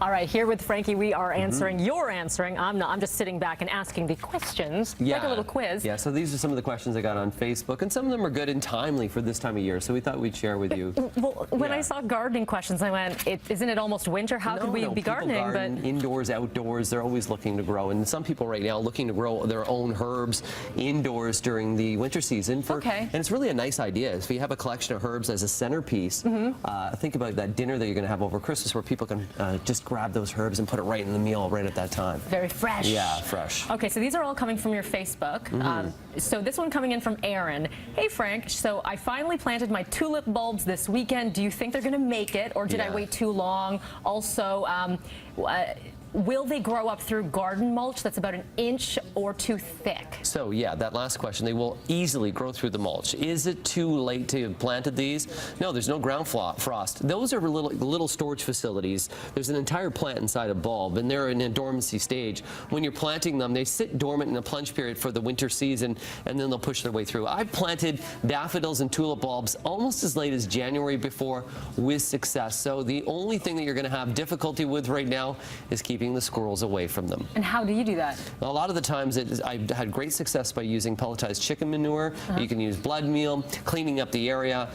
All right, here with Frankie, we are answering. You're answering. I'm not. I'm just sitting back and asking the questions. Yeah. Like a little quiz. Yeah, so these are some of the questions I got on Facebook, and some of them are good and timely for this time of year, so we thought we'd share with you. Well, when I saw gardening questions, I went, isn't it almost winter? How could we be gardening? Garden, but indoors, outdoors, they're always looking to grow. And some people right now looking to grow their own herbs indoors during the winter season. And it's really a nice idea. If you have a collection of herbs as a centerpiece, think about that dinner that you're going to have over Christmas where people can just grab those herbs and put it right in the meal right at that time. Very fresh. Yeah, fresh. Okay, so these are all coming from your Facebook. So this one coming in from Aaron. Hey, Frank, so I finally planted my tulip bulbs this weekend. Do you think they're going to make it, or did I wait too long? Also, will they grow up through garden mulch that's about 1 inch or 2 thick? So yeah, that last question, they will easily grow through the mulch. Is it too late to have planted these? No, there's no ground frost. Those are little storage facilities. There's an entire plant inside a bulb, and they're in a dormancy stage. When you're planting them, they sit dormant in a plunge period for the winter season, and then they'll push their way through. I've planted daffodils and tulip bulbs almost as late as January before with success. So the only thing that you're going to have difficulty with right now is keeping the squirrels away from them. And how do you do that? A lot of the times I've had great success by using pelletized chicken manure. You can use blood meal, cleaning up the area.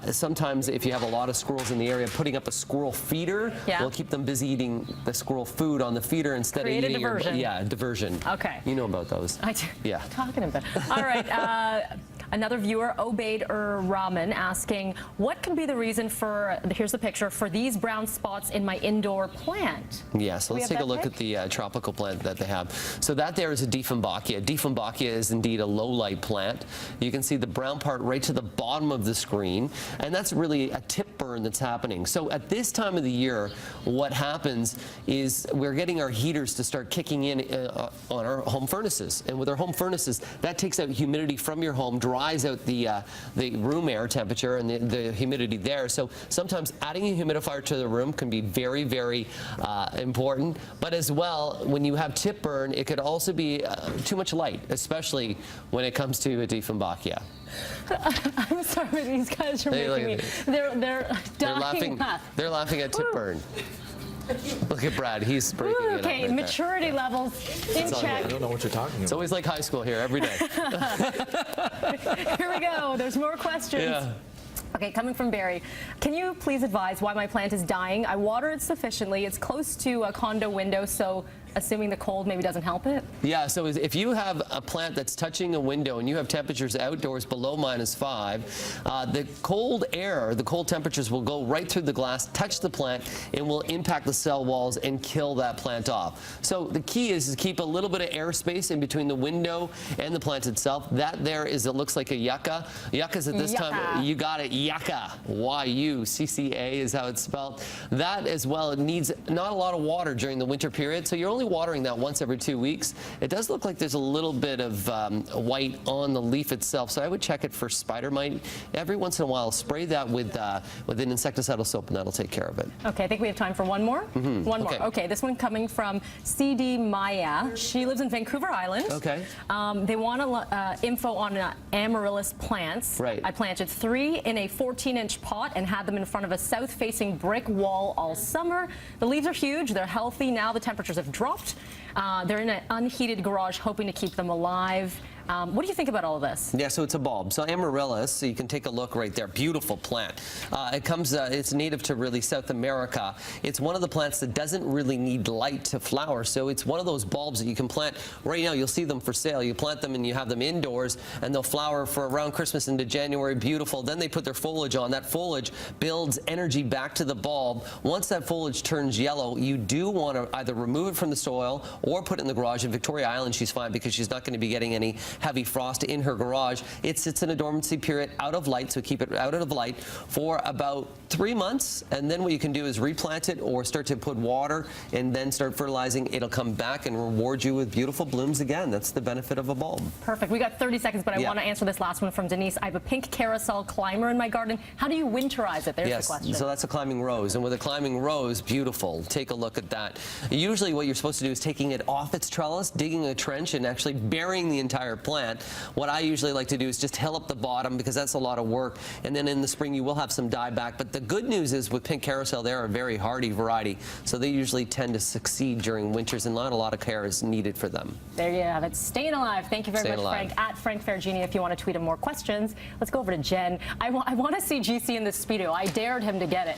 Sometimes if you have a lot of squirrels in the area, putting up a squirrel feeder will keep them busy eating the squirrel food on the feeder instead of eating diversion. diversion. Okay. You know about those. I do. Yeah. Talking about. All right. Another viewer, Obaid Rahman, asking, what could be the reason for, here's the picture, for these brown spots in my indoor plant? Yeah, so let's take a look at the tropical plant that they have. So that there is a Dieffenbachia. Dieffenbachia is indeed a low-light plant. You can see the brown part right to the bottom of the screen, and that's really a tip burn that's happening. So at this time of the year, what happens is we're getting our heaters to start kicking in on our home furnaces. And with our home furnaces, that takes out humidity from your home, dries out the room air temperature and the humidity there. So sometimes adding a humidifier to the room can be very, very important. But as well, when you have tip burn, it could also be too much light, especially when it comes to a Dieffenbachia. I'm sorry, these guys are making me. They're dying. They're laughing at tip burn. Look at Brad, he's breaking it up right maturity there. Levels in check. I don't know what you're talking about. It's always like high school here, every day. Here we go, there's more questions. Yeah. Okay, coming from Barry. Can you please advise why my plant is dying? I water it sufficiently. It's close to a condo window, so assuming the cold maybe doesn't help it? Yeah, so if you have a plant that's touching a window and you have temperatures outdoors below -5, the cold air, the cold temperatures will go right through the glass, touch the plant, and will impact the cell walls and kill that plant off. So the key is to keep a little bit of airspace in between the window and the plant itself. That there is, it looks like a yucca. Yuccas at this time, you got it, yucca. Y-U-C-C-A is how it's spelled. That as well, it needs not a lot of water during the winter period, so you're only watering that once every 2 weeks. It does look like there's a little bit of white on the leaf itself, so I would check it for spider mite. Every once in a while, spray that with an insecticidal soap, and that'll take care of it. Okay, I think we have time for one more. One more. Okay, this one coming from CD Maya. She lives in Vancouver Island. Okay. They want info on amaryllis plants. Right. I planted 3 in a 14-inch pot and had them in front of a south-facing brick wall all summer. The leaves are huge. They're healthy. Now the temperatures have dropped. They're in an unheated garage, hoping to keep them alive. What do you think about all of this? Yeah, so it's a bulb. So amaryllis, so you can take a look right there. Beautiful plant. It's native to really South America. It's one of the plants that doesn't really need light to flower. So it's one of those bulbs that you can plant right now. You'll see them for sale. You plant them and you have them indoors, and they'll flower for around Christmas into January. Beautiful. Then they put their foliage on. That foliage builds energy back to the bulb. Once that foliage turns yellow, you do want to either remove it from the soil or put it in the garage. In Victoria Island, she's fine because she's not going to be getting any heavy frost in her garage. It sits in a dormancy period out of light, so keep it out of light for about 3 months, and then what you can do is replant it or start to put water and then start fertilizing. It'll come back and reward you with beautiful blooms again. That's the benefit of a bulb. Perfect. We got 30 seconds, but I want to answer this last one from Denise. I have a pink carousel climber in my garden. How do you winterize it? There's the question. So that's a climbing rose, and with a climbing rose, beautiful. Take a look at that. Usually what you're supposed to do is taking it off its trellis, digging a trench, and actually burying the entire plant. What I usually like to do is just hill up the bottom because that's a lot of work, and then in the spring you will have some dieback. But the good news is with pink carousel, they're a very hardy variety, so they usually tend to succeed during winters, and not a lot of care is needed for them. There you have it. Staying alive. Thank you very much, Frank. At Frank Ferragini, if you want to tweet him more questions. Let's go over to Jen. I want to see GC in the Speedo. I dared him to get it.